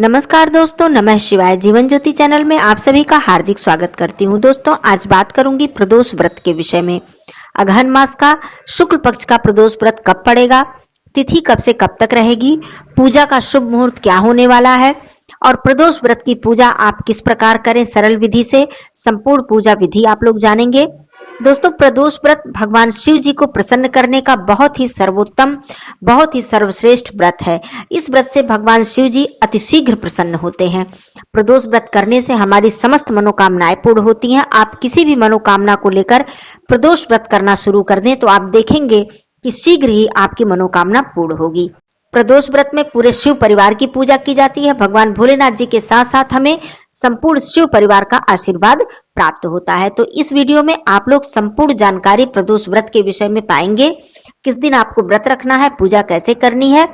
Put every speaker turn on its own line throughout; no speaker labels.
नमस्कार दोस्तों, नमः शिवाय। जीवन ज्योति चैनल में आप सभी का हार्दिक स्वागत करती हूँ। दोस्तों, आज बात करूंगी प्रदोष व्रत के विषय में। अगहन मास का शुक्ल पक्ष का प्रदोष व्रत कब पड़ेगा, तिथि कब से कब तक रहेगी, पूजा का शुभ मुहूर्त क्या होने वाला है और प्रदोष व्रत की पूजा आप किस प्रकार करें सरल विधि से, संपूर्ण पूजा विधि आप लोग जानेंगे। दोस्तों, प्रदोष व्रत भगवान शिव जी को प्रसन्न करने का बहुत ही सर्वोत्तम, बहुत ही सर्वश्रेष्ठ व्रत है। इस व्रत से भगवान शिव जी अतिशीघ्र प्रसन्न होते हैं। प्रदोष व्रत करने से हमारी समस्त मनोकामनाएं पूर्ण होती हैं। आप किसी भी मनोकामना को लेकर प्रदोष व्रत करना शुरू कर दें तो आप देखेंगे कि शीघ्र ही आपकी मनोकामना पूर्ण होगी। प्रदोष व्रत में पूरे शिव परिवार की पूजा की जाती है। भगवान भोलेनाथ जी के साथ साथ हमें संपूर्ण शिव परिवार का आशीर्वाद प्राप्त होता है। तो इस वीडियो में आप लोग संपूर्ण जानकारी प्रदोष व्रत के विषय में पाएंगे। किस दिन आपको व्रत रखना है, पूजा कैसे करनी है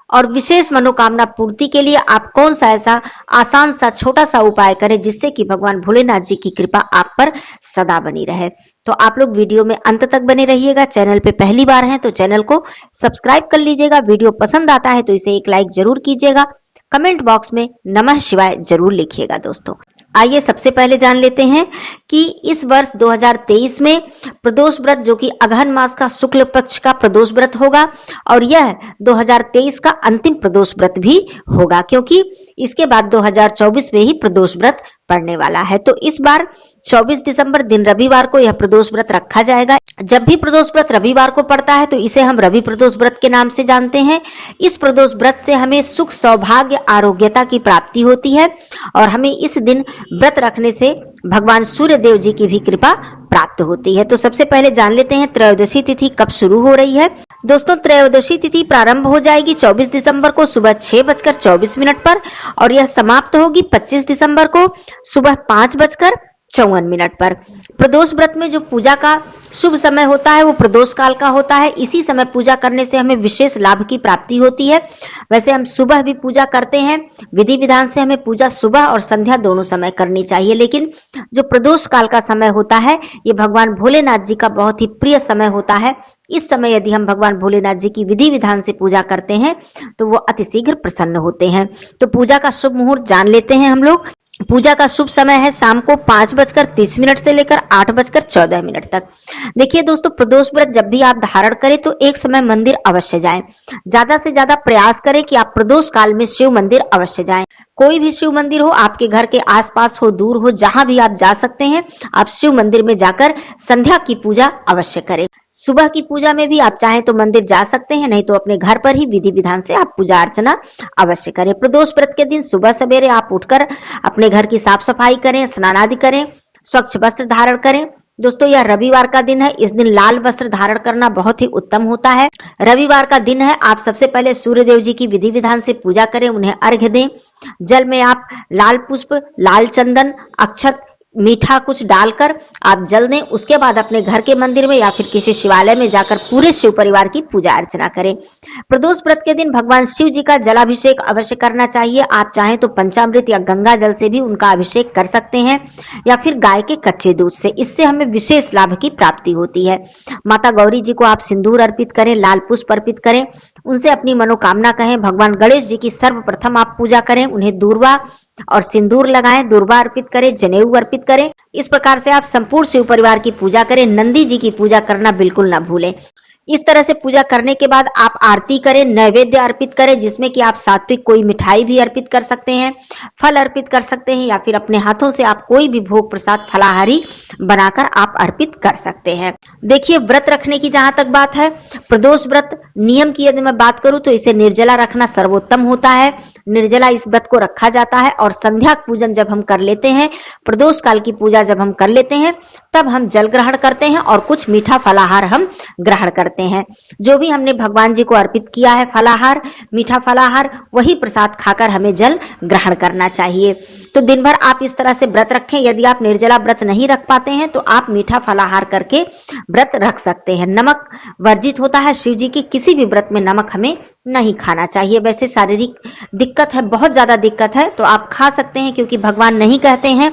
और विशेष मनोकामना पूर्ति के लिए आप कौन सा ऐसा आसान सा छोटा सा उपाय करें जिससे कि भगवान भोलेनाथ जी की कृपा आप पर सदा बनी रहे। तो आप लोग वीडियो में अंत तक बने रहिएगा। चैनल पे पहली बार हैं तो चैनल को सब्सक्राइब कर लीजिएगा। वीडियो पसंद आता है तो इसे एक लाइक जरूर कीजिएगा। कमेंट बॉक्स में नमः शिवाय जरूर लिखिएगा। दोस्तों, आइए सबसे पहले जान लेते हैं कि इस वर्ष 2023 में प्रदोष व्रत जो कि अगहन मास का शुक्ल पक्ष का प्रदोष व्रत होगा और यह 2023 का अंतिम प्रदोष व्रत भी होगा, क्योंकि इसके बाद 2024 में ही प्रदोष व्रत पड़ने वाला है। तो इस बार 24 दिसंबर दिन रविवार को यह प्रदोष व्रत रखा जाएगा। जब भी प्रदोष व्रत रविवार को पड़ता है तो इसे हम रवि प्रदोष व्रत के नाम से जानते हैं। इस प्रदोष व्रत से हमें सुख, सौभाग्य, आरोग्यता की प्राप्ति होती है और हमें इस दिन व्रत रखने से भगवान सूर्य देव जी की भी कृपा प्राप्त होती है। तो सबसे पहले जान लेते हैं त्रयोदशी तिथि कब शुरू हो रही है। दोस्तों, त्रयोदशी तिथि प्रारंभ हो जाएगी 24 दिसंबर को सुबह 6:24 पर और यह समाप्त होगी 25 दिसंबर को सुबह 5:54 पर। प्रदोष व्रत में जो पूजा का शुभ समय होता है वो प्रदोष काल का होता है। इसी समय पूजा करने से हमें विशेष लाभ की प्राप्ति होती है। वैसे हम सुबह भी पूजा करते हैं, विधि विधान से हमें पूजा सुबह और संध्या दोनों समय करनी चाहिए, लेकिन जो प्रदोष काल का समय होता है ये भगवान भोलेनाथ जी का बहुत ही प्रिय समय होता है। इस समय यदि हम भगवान भोलेनाथ जी की विधि विधान से पूजा करते हैं तो वो अतिशीघ्र प्रसन्न होते हैं। तो पूजा का शुभ मुहूर्त जान लेते हैं हम लोग। पूजा का शुभ समय है शाम को 5:30 से लेकर 8:14 तक। देखिए दोस्तों, प्रदोष व्रत जब भी आप धारण करें तो एक समय मंदिर अवश्य जाएं। ज्यादा से ज्यादा प्रयास करें कि आप प्रदोष काल में शिव मंदिर अवश्य जाएं। कोई भी शिव मंदिर हो, आपके घर के आसपास हो, दूर हो, जहां भी आप जा सकते हैं आप शिव मंदिर में जाकर संध्या की पूजा अवश्य करें। सुबह की पूजा में भी आप चाहें तो मंदिर जा सकते हैं, नहीं तो अपने घर पर ही विधि विधान से आप पूजा अर्चना अवश्य करें। प्रदोष व्रत के दिन सुबह सवेरे आप उठकर अपने घर की साफ सफाई करें, स्नान आदि करें, स्वच्छ वस्त्र धारण करें। दोस्तों, यह रविवार का दिन है। इस दिन लाल वस्त्र धारण करना बहुत ही उत्तम होता है। रविवार का दिन है। आप सबसे पहले सूर्य देव जी की विधि विधान से पूजा करें, उन्हें अर्घ्य दें। जल में आप लाल पुष्प, लाल चंदन, अक्षत, मीठा कुछ डालकर आप जल दें। उसके बाद अपने घर के मंदिर में या फिर किसी शिवालय में जाकर पूरे शिव परिवार की पूजा अर्चना करें। प्रदोष व्रत के दिन भगवान शिव जी का जलाभिषेक अवश्य करना चाहिए। आप चाहें तो पंचामृत या गंगा जल से भी उनका अभिषेक कर सकते हैं या फिर गाय के कच्चे दूध से। इससे हमें विशेष लाभ की प्राप्ति होती है। माता गौरी जी को आप सिंदूर अर्पित करें, लाल पुष्प अर्पित करें, उनसे अपनी मनोकामना कहें। भगवान गणेश जी की सर्वप्रथम आप पूजा करें, उन्हें दूर्वा और सिंदूर लगाएं, दूर्वा अर्पित करें, जनेऊ अर्पित करें। इस प्रकार से आप संपूर्ण शिव परिवार की पूजा करें। नंदी जी की पूजा करना बिल्कुल ना भूलें। इस तरह से पूजा करने के बाद आप आरती करें, नैवेद्य अर्पित करें, जिसमें कि आप सात्विक कोई मिठाई भी अर्पित कर सकते हैं, फल अर्पित कर सकते हैं या फिर अपने हाथों से आप कोई भी भोग प्रसाद फलाहारी बनाकर आप अर्पित कर सकते हैं। देखिए, व्रत रखने की जहां तक बात है, प्रदोष व्रत नियम की यदि मैं बात करूं तो इसे निर्जला रखना सर्वोत्तम होता है। निर्जला इस व्रत को रखा जाता है और संध्या पूजन जब हम कर लेते हैं, प्रदोष काल की पूजा जब हम कर लेते हैं, तब हम जल ग्रहण करते हैं और कुछ मीठा फलाहार हम ग्रहण करते हैं। जो भी हमने भगवान जी को अर्पित किया है फलाहार, मीठा फलाहार, वही प्रसाद खाकर हमें जल ग्रहण करना चाहिए। तो दिन भर आप इस तरह से व्रत रखें। यदि आप निर्जला व्रत नहीं रख पाते हैं तो आप मीठा फलाहार करके व्रत रख सकते हैं। नमक वर्जित होता है। शिव जी की किसी भी व्रत में नमक हमें नहीं खाना चाहिए। वैसे शारीरिक दिक्कत है, बहुत ज्यादा दिक्कत है तो आप खा सकते हैं, क्योंकि भगवान नहीं कहते हैं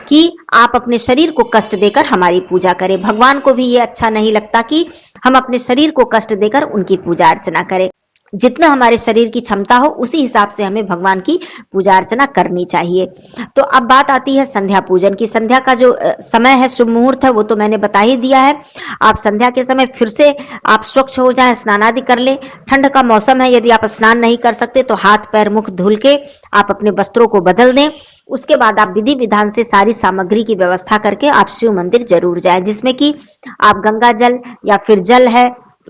कि आप अपने शरीर को कष्ट देकर हमारी पूजा करें। भगवान को भी ये अच्छा नहीं लगता कि हम अपने शरीर को कष्ट देकर उनकी पूजा अर्चना करें। जितना हमारे शरीर की क्षमता हो उसी हिसाब से हमें भगवान की पूजा अर्चना करनी चाहिए। तो अब बात आती है संध्या पूजन की। संध्या का जो समय है, शुभ मुहूर्त है, वो तो मैंने बता ही दिया है। आप संध्या के समय फिर से आप स्वच्छ हो जाएं, स्नान आदि कर लें। ठंड का मौसम है, यदि आप स्नान नहीं कर सकते तो हाथ पैर मुख धुल के आप अपने वस्त्रों को बदल दें। उसके बाद आप विधि विधान से सारी सामग्री की व्यवस्था करके आप शिव मंदिर जरूर जाएं, जिसमें कि आप गंगा जल या फिर जल है,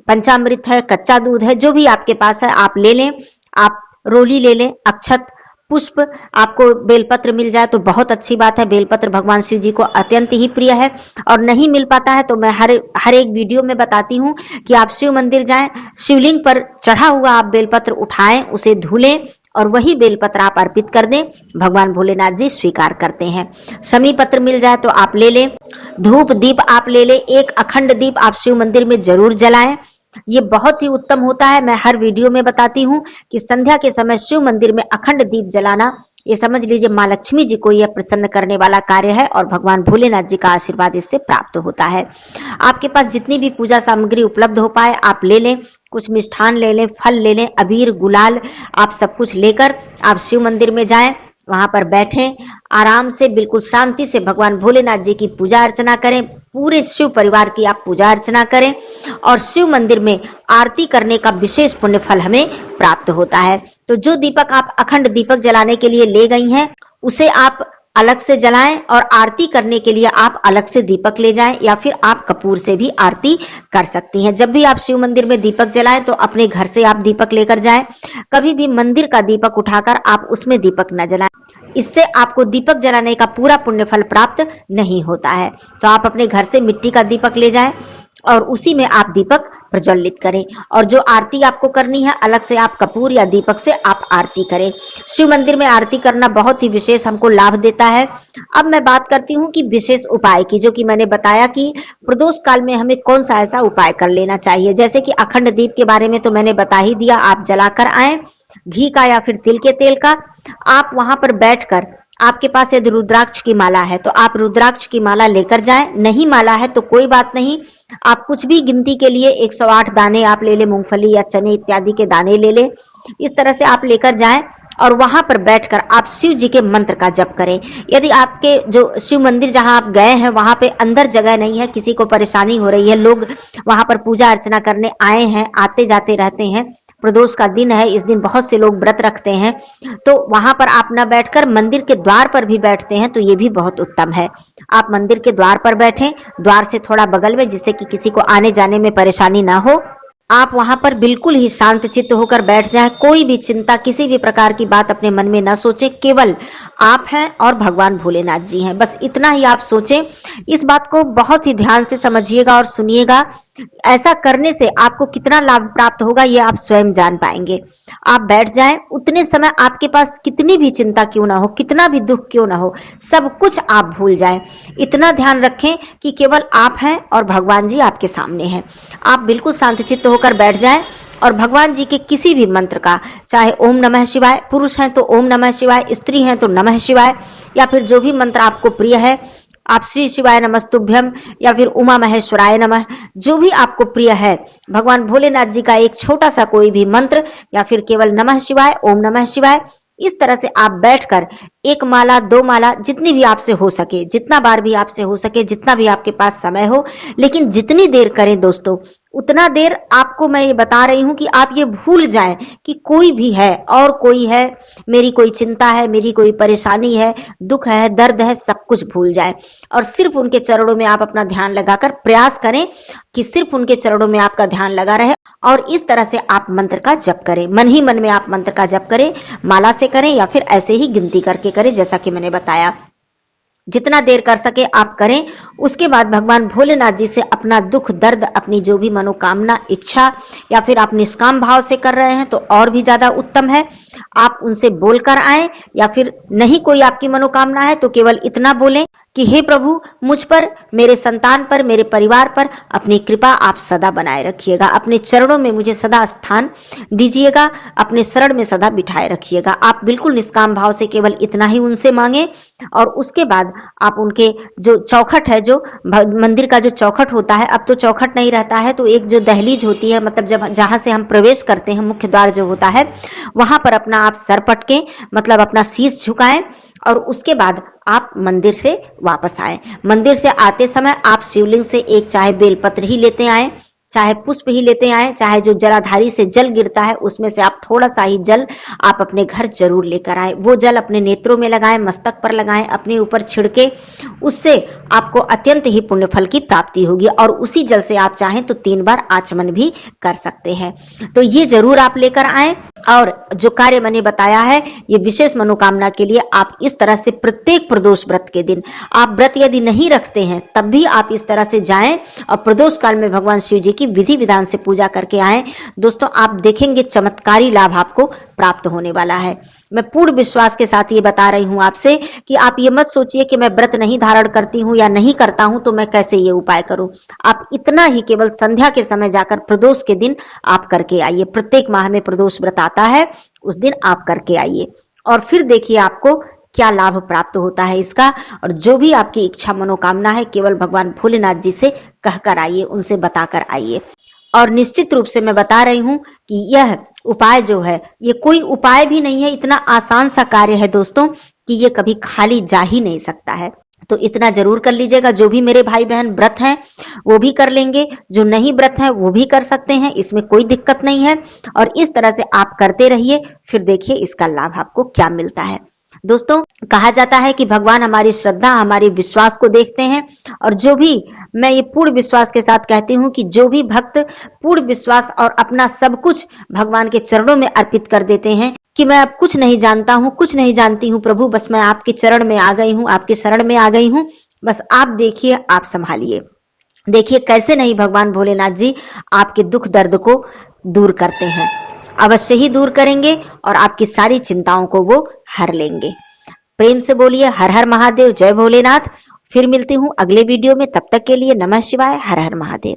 पंचामृत है, कच्चा दूध है, जो भी आपके पास है आप ले लें। आप रोली ले लें, अक्षत, पुष्प, आपको बेलपत्र मिल जाए तो बहुत अच्छी बात है। बेलपत्र भगवान शिव जी को अत्यंत ही प्रिय है। और नहीं मिल पाता है तो मैं हर एक वीडियो में बताती हूँ कि आप शिव मंदिर जाएं, शिवलिंग पर चढ़ा हुआ आप बेलपत्र उठाएं, उसे धुलें और वही बेलपत्र आप अर्पित कर दें। भगवान भोलेनाथ जी स्वीकार करते हैं। शमी पत्र मिल जाए तो आप ले लें। धूप दीप आप ले लें। एक अखंड दीप आप शिव मंदिर में जरूर जलाएं, ये बहुत ही उत्तम होता है। मैं हर वीडियो में बताती हूँ कि संध्या के समय शिव मंदिर में अखंड दीप जलाना, ये समझ लीजिए माँ लक्ष्मी जी को यह प्रसन्न करने वाला कार्य है और भगवान भोलेनाथ जी का आशीर्वाद इससे प्राप्त होता है। आपके पास जितनी भी पूजा सामग्री उपलब्ध हो पाए आप ले लें। कुछ मिष्ठान ले लें, फल ले लें, अबीर गुलाल, आप सब कुछ लेकर आप शिव मंदिर में जाएं। वहां पर बैठें, आराम से बिल्कुल शांति से भगवान भोलेनाथ जी की पूजा अर्चना करें। पूरे शिव परिवार की आप पूजा अर्चना करें और शिव मंदिर में आरती करने का विशेष पुण्य फल हमें प्राप्त होता है। तो जो दीपक आप अखंड दीपक जलाने के लिए ले गई हैं उसे आप अलग से जलाएं और आरती करने के लिए आप अलग से दीपक ले जाएं, या फिर आप कपूर से भी आरती कर सकती हैं। जब भी आप शिव मंदिर में दीपक जलाएं तो अपने घर से आप दीपक लेकर जाएं। कभी भी मंदिर का दीपक उठाकर आप उसमें दीपक न जलाएं, इससे आपको दीपक जलाने का पूरा पुण्य फल प्राप्त नहीं होता है। तो आप अपने घर से मिट्टी का दीपक ले जाएं और उसी में आप दीपक प्रज्वलित करें। और जो आरती आपको करनी है अलग से आप कपूर या दीपक से आप आरती करें। शिव मंदिर में आरती करना बहुत ही विशेष हमको लाभ देता है। अब मैं बात करती हूँ कि विशेष उपाय की, जो कि मैंने बताया कि प्रदोष काल में हमें कौन सा ऐसा उपाय कर लेना चाहिए। जैसे कि अखंड दीप के बारे में तो मैंने बता ही दिया, आप जलाकर आए, घी का या फिर तिल के तेल का। आप वहां पर बैठकर, आपके पास यदि रुद्राक्ष की माला है तो आप रुद्राक्ष की माला लेकर जाएं, नहीं माला है तो कोई बात नहीं, आप कुछ भी गिनती के लिए 108 दाने आप ले ले, मूंगफली या चने इत्यादि के दाने ले ले। इस तरह से आप लेकर जाएं और वहां पर बैठकर आप शिव जी के मंत्र का जप करें। यदि आपके जो शिव मंदिर जहां आप गए हैं वहां पे अंदर जगह नहीं है, किसी को परेशानी हो रही है, लोग वहां पर पूजा अर्चना करने आए हैं, आते जाते रहते हैं, प्रदोष का दिन है, इस दिन बहुत से लोग व्रत रखते हैं, तो वहां पर आप न बैठकर मंदिर के द्वार पर भी बैठते हैं तो ये भी बहुत उत्तम है। आप मंदिर के द्वार पर बैठें, द्वार से थोड़ा बगल में, जिससे कि किसी को आने जाने में परेशानी ना हो। आप वहां पर बिल्कुल ही शांत चित्त होकर बैठ जाएं। कोई भी चिंता, किसी भी प्रकार की बात अपने मन में ना सोचें। केवल आप हैं और भगवान भोलेनाथ जी हैं, बस इतना ही आप सोचें। इस बात को बहुत ही ध्यान से समझिएगा और सुनिएगा। ऐसा करने से आपको कितना लाभ प्राप्त होगा ये आप स्वयं जान पाएंगे। आप बैठ जाएं, उतने समय आपके पास कितनी भी चिंता क्यों ना हो, कितना भी दुख क्यों ना हो, सब कुछ आप भूल जाएं। इतना ध्यान रखें कि केवल आप हैं और भगवान जी आपके सामने हैं। आप बिल्कुल शांतचित्त होकर बैठ जाएं और भगवान जी के किसी भी मंत्र का, चाहे ओम नमः शिवाय, पुरुष हैं तो ओम नमः शिवाय, स्त्री हैं तो नमः शिवाय, या फिर जो भी मंत्र आपको प्रिय है, आप श्री शिवाय नमस्तुभ्यम या फिर उमा महेश्वराय नमः, जो भी आपको प्रिय है, भगवान भोलेनाथ जी का एक छोटा सा कोई भी मंत्र या फिर केवल नमः शिवाय, ओम नमः शिवाय, इस तरह से आप बैठकर एक माला, दो माला, जितनी भी आपसे हो सके, जितना बार भी आपसे हो सके, जितना भी आपके पास समय हो, लेकिन जितनी देर करें दोस्तों, उतना देर आपको मैं ये बता रही हूं कि आप ये भूल जाएं कि कोई भी है और कोई है, मेरी कोई चिंता है, मेरी कोई परेशानी है, दुख है, दर्द है, सब कुछ भूल जाएं और सिर्फ उनके चरणों में आप अपना ध्यान लगाकर प्रयास करें कि सिर्फ उनके चरणों में आपका ध्यान लगा रहे। और इस तरह से आप मंत्र का जप करें, मन ही मन में आप मंत्र का जप करें, माला से करें या फिर ऐसे ही गिनती करके करें, जैसा कि मैंने बताया। जितना देर कर सके आप करें। उसके बाद भगवान भोलेनाथ जी से अपना दुख दर्द, अपनी जो भी मनोकामना, इच्छा, या फिर आप निष्काम भाव से कर रहे हैं तो और भी ज्यादा उत्तम है। आप उनसे बोलकर आए, या फिर नहीं कोई आपकी मनोकामना है तो केवल इतना बोलें कि हे प्रभु, मुझ पर, मेरे संतान पर, मेरे परिवार पर अपनी कृपा आप सदा बनाए रखिएगा। अपने चरणों में मुझे सदा स्थान दीजिएगा, अपने शरण में सदा बिठाए रखिएगा। आप बिल्कुल निष्काम भाव से केवल इतना ही उनसे मांगे और उसके बाद आप उनके जो चौखट है, जो मंदिर का जो चौखट होता है, अब तो चौखट नहीं रहता है, तो एक जो दहलीज होती है, मतलब जब जहां से हम प्रवेश करते हैं, मुख्य द्वार जो होता है, वहां पर अपना आप सर पटके, मतलब अपना शीश झुकाएं और उसके बाद आप मंदिर से वापस आए। मंदिर से आते समय आप शिवलिंग से एक चाहे बेलपत्र ही लेते आए, चाहे पुष्प ही लेते आए, चाहे जो जलाधारी से जल गिरता है उसमें से आप थोड़ा सा ही जल आप अपने घर जरूर लेकर आए। वो जल अपने नेत्रों में लगाएं, मस्तक पर लगाएं, अपने ऊपर छिड़के, उससे आपको अत्यंत ही पुण्य फल की प्राप्ति होगी। और उसी जल से आप चाहें तो 3 बार आचमन भी कर सकते हैं। तो ये जरूर आप लेकर आए। और जो कार्य मैंने बताया है, ये विशेष मनोकामना के लिए आप इस तरह से प्रत्येक प्रदोष व्रत के दिन, आप व्रत यदि नहीं रखते हैं तब भी आप इस तरह से जाएं और प्रदोष काल में भगवान शिव जी की विधि विधान से पूजा करके आएं। दोस्तों, आप देखेंगे चमत्कारी लाभ आपको प्राप्त होने वाला है। मैं पूर्ण विश्वास के साथ ये बता रही हूं आपसे कि आप ये मत सोचिए कि मैं व्रत नहीं धारण करती हूं या नहीं करता हूं तो मैं कैसे ये उपाय करूं। आप इतना ही केवल संध्या के समय जाकर प्रदोष के दिन आप करके आइए। प्रत्येक माह में प्रदोष व्रत आता है, उस दिन आप करके आइए और फिर देखिए आपको क्या लाभ प्राप्त होता है इसका। और जो भी आपकी इच्छा मनोकामना है, केवल भगवान भोलेनाथ जी से कहकर आइए, उनसे बताकर आइए। और निश्चित रूप से मैं बता रही हूं कि यह उपाय जो है, ये कोई उपाय भी नहीं है, इतना आसान सा कार्य है दोस्तों कि ये कभी खाली जा ही नहीं सकता है। तो इतना जरूर कर लीजिएगा। जो भी मेरे भाई बहन व्रत हैं वो भी कर लेंगे, जो नहीं व्रत है वो भी कर सकते हैं, इसमें कोई दिक्कत नहीं है। और इस तरह से आप करते रहिए, फिर देखिए इसका लाभ आपको क्या मिलता है। दोस्तों, कहा जाता है कि भगवान हमारी श्रद्धा, हमारे विश्वास को देखते हैं। और जो भी, मैं ये पूर्ण विश्वास के साथ कहती हूं कि जो भी भक्त पूर्ण विश्वास और अपना सब कुछ भगवान के चरणों में अर्पित कर देते हैं कि मैं अब कुछ नहीं जानता हूं, कुछ नहीं जानती हूं प्रभु, बस मैं आपके चरण में आ गई हूं, आपके शरण में आ गई हूं, बस आप देखिए, आप संभालिए। देखिए कैसे नहीं भगवान भोलेनाथ जी आपके दुख दर्द को दूर करते हैं। अवश्य ही दूर करेंगे और आपकी सारी चिंताओं को वो हर लेंगे। प्रेम से बोलिए हर हर महादेव, जय भोलेनाथ। फिर मिलती हूं अगले वीडियो में, तब तक के लिए नमः शिवाय, हर हर महादेव।